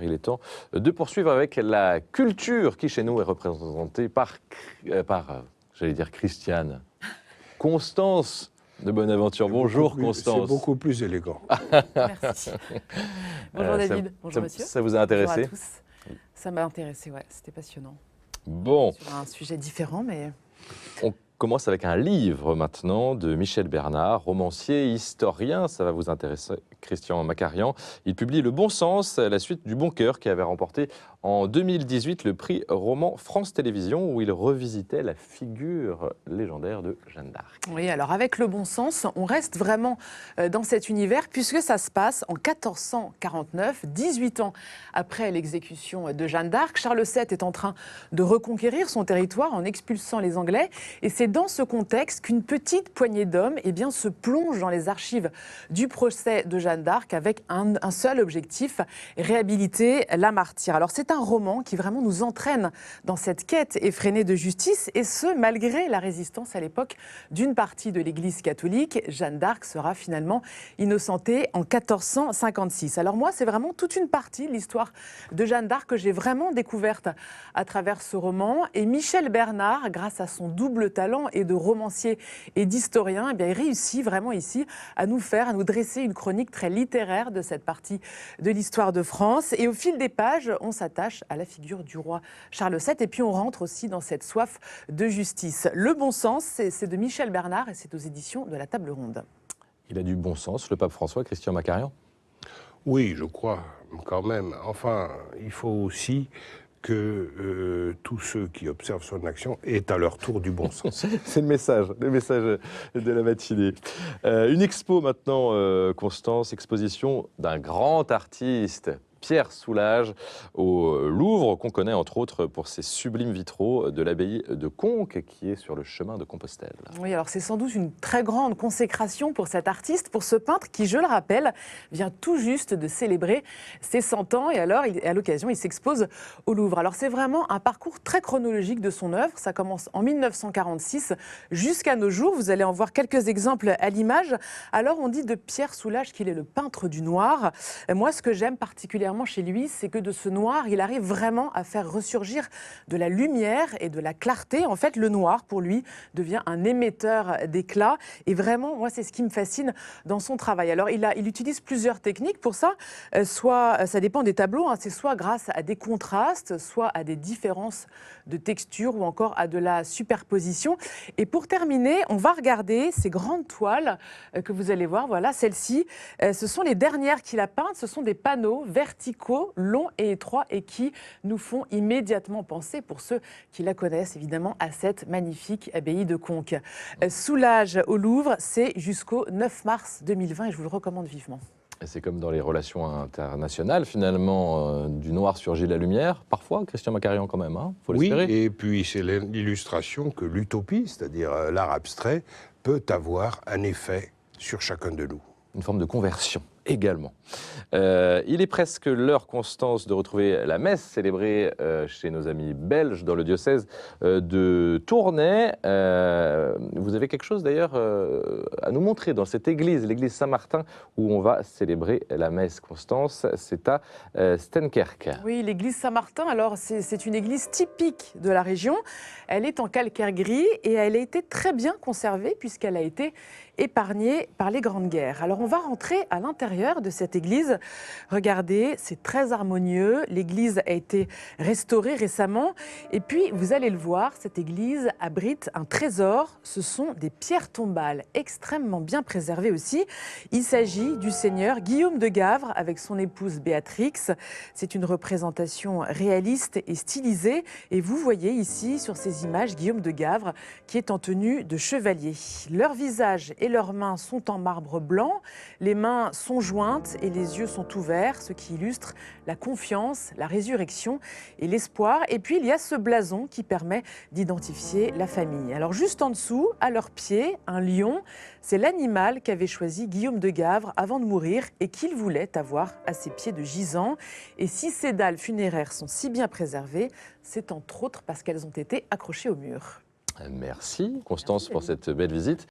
Il est temps de poursuivre avec la culture qui, chez nous, est représentée par j'allais dire Christiane. Constance de Bonaventure. Bonjour Constance. C'est beaucoup plus élégant. Merci. Bonjour David, bonjour monsieur. Ça vous a intéressé? Bonjour à tous. Ça m'a intéressé, ouais, c'était passionnant. Bon. Sur un sujet différent, mais... On commence avec un livre maintenant de Michel Bernard, romancier, historien. Ça va vous intéresser, Christian Macarian. Il publie Le Bon Sens, la suite du Bon Cœur, qui avait remporté en 2018 le prix roman France Télévisions, où il revisitait la figure légendaire de Jeanne d'Arc. Oui, alors avec Le Bon Sens, on reste vraiment dans cet univers, puisque ça se passe en 1449, 18 ans après l'exécution de Jeanne d'Arc. Charles VII est en train de reconquérir son territoire en expulsant les Anglais. Et c'est dans ce contexte qu'une petite poignée d'hommes se plonge dans les archives du procès de Jeanne d'Arc avec un seul objectif, réhabiliter la martyre. Alors c'est un roman qui vraiment nous entraîne dans cette quête effrénée de justice, et ce, malgré la résistance à l'époque d'une partie de l'Église catholique. Jeanne d'Arc sera finalement innocentée en 1456. Alors moi, c'est vraiment toute une partie de l'histoire de Jeanne d'Arc que j'ai vraiment découverte à travers ce roman. Et Michel Bernard, grâce à son double talent et de romancier et d'historien, il réussit vraiment ici à nous dresser une chronique très littéraire de cette partie de l'histoire de France. Et au fil des pages, on s'attache à la figure du roi Charles VII, et puis on rentre aussi dans cette soif de justice. Le Bon Sens, c'est de Michel Bernard et c'est aux éditions de la Table Ronde. Il a du bon sens, le pape François, Christian Macarian? Oui, je crois, quand même. Enfin, il faut aussi que tous ceux qui observent son action aient à leur tour du bon sens. C'est le message de la matinée. Une expo maintenant, Constance, exposition d'un grand artiste, Pierre Soulages, au Louvre, qu'on connaît entre autres pour ses sublimes vitraux de l'abbaye de Conques, qui est sur le chemin de Compostelle. Oui, alors c'est sans doute une très grande consécration pour cet artiste, pour ce peintre qui, je le rappelle, vient tout juste de célébrer ses 100 ans. Et alors, à l'occasion, il s'expose au Louvre. Alors c'est vraiment un parcours très chronologique de son œuvre. Ça commence en 1946 jusqu'à nos jours. Vous allez en voir quelques exemples à l'image. Alors on dit de Pierre Soulages qu'il est le peintre du noir. Et moi, ce que j'aime particulièrement chez lui, c'est que de ce noir, il arrive vraiment à faire ressurgir de la lumière et de la clarté. En fait, le noir, pour lui, devient un émetteur d'éclat. Et vraiment, moi, c'est ce qui me fascine dans son travail. Alors, il utilise plusieurs techniques pour ça. Soit, ça dépend des tableaux, c'est soit grâce à des contrastes, soit à des différences de texture ou encore à de la superposition. Et pour terminer, on va regarder ces grandes toiles que vous allez voir. Voilà, celles-ci, ce sont les dernières qu'il a peintes. Ce sont des panneaux verticaux, longs et étroits, et qui nous font immédiatement penser, pour ceux qui la connaissent évidemment, à cette magnifique abbaye de Conques. Soulages au Louvre, c'est jusqu'au 9 mars 2020 et je vous le recommande vivement. C'est comme dans les relations internationales, finalement, du noir surgit la lumière. Parfois, Christian Macarian quand même, faut l'espérer. Oui, et puis c'est l'illustration que l'utopie, c'est-à-dire l'art abstrait, peut avoir un effet sur chacun de nous. Une forme de conversion également. Il est presque l'heure, Constance, de retrouver la messe célébrée chez nos amis belges dans le diocèse de Tournai. Vous avez quelque chose d'ailleurs à nous montrer dans cette église, l'église Saint-Martin, où on va célébrer la messe, Constance. C'est à Steenkerk. Oui, l'église Saint-Martin, alors c'est une église typique de la région. Elle est en calcaire gris et elle a été très bien conservée puisqu'elle a été épargnée par les grandes guerres. Alors on va rentrer à l'intérieur de cette église. Regardez, c'est très harmonieux. L'église a été restaurée récemment. Et puis, vous allez le voir, cette église abrite un trésor. Ce sont des pierres tombales extrêmement bien préservées aussi. Il s'agit du seigneur Guillaume de Gavre avec son épouse Béatrix. C'est une représentation réaliste et stylisée. Et vous voyez ici, sur ces images, Guillaume de Gavre qui est en tenue de chevalier. Leur visage et leurs mains sont en marbre blanc. Les mains sont jointes et les yeux sont ouverts, ce qui illustre la confiance, la résurrection et l'espoir. Et puis il y a ce blason qui permet d'identifier la famille. Alors juste en dessous, à leurs pieds, un lion. C'est l'animal qu'avait choisi Guillaume de Gavre avant de mourir et qu'il voulait avoir à ses pieds de gisant. Et si ces dalles funéraires sont si bien préservées, c'est entre autres parce qu'elles ont été accrochées au mur. Merci Constance pour cette belle visite.